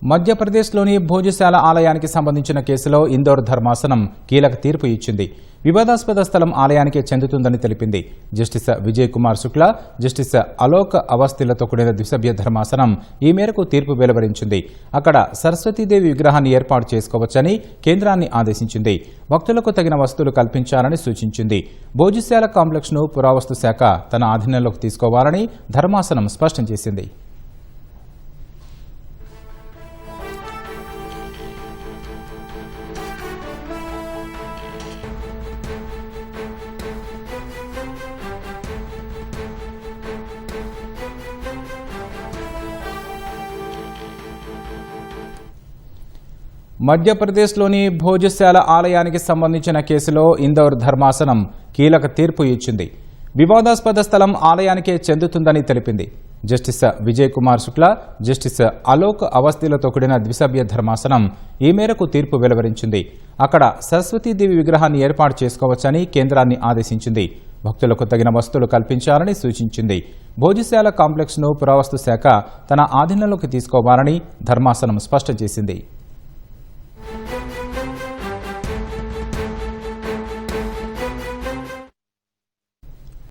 మధ్యప్రదేశ్లోని భోజశాల ఆలయానికి సంబంధించిన కేసులో ఇందోర్ ధర్మాసనం కీలక తీర్పు ఇచ్చింది. వివాదాస్పద స్థలం ఆలయానికే చెందుతుందని తెలిపింది. జస్టిస్ విజయ్ కుమార్ శుక్లా, జస్టిస్ అలోక్ అవస్థిలతో కూడిన ద్విసభ్య ధర్మాసనం ఈ మేరకు తీర్పు వెలువరించింది. అక్కడ సరస్వతీదేవి విగ్రహాన్ని ఏర్పాటు చేసుకోవచ్చని కేంద్రాన్ని ఆదేశించింది. భక్తులకు తగిన వసతులు కల్పించాలని సూచించింది. భోజశాల కాంప్లెక్స్ను పురావస్తు శాఖ తన ఆధీనంలోకి తీసుకోవాలని ధర్మాసనం స్పష్టం చేసింది. మధ్యప్రదేశ్లోని భోజశాల ఆలయానికి సంబంధించిన కేసులో ఇందోర్ ధర్మాసనం కీలక తీర్పు ఇచ్చింది. వివాదాస్పద స్థలం ఆలయానికే చెందుతుందని తెలిపింది. జస్టిస్ విజయ్ కుమార్ శుక్లా, జస్టిస్ అలోక్ అవస్థిలతో కూడిన ద్విసభ్య ధర్మాసనం ఈ మేరకు తీర్పు వెలువరించింది. అక్కడ సరస్వతీదేవి విగ్రహాన్ని ఏర్పాటు చేసుకోవచ్చని కేంద్రాన్ని ఆదేశించింది. భక్తులకు తగిన వసతులు కల్పించాలని సూచించింది. భోజశాల కాంప్లెక్స్ను పురావస్తు శాఖ తన ఆధీనంలోకి తీసుకోవాలని ధర్మాసనం స్పష్టం చేసింది.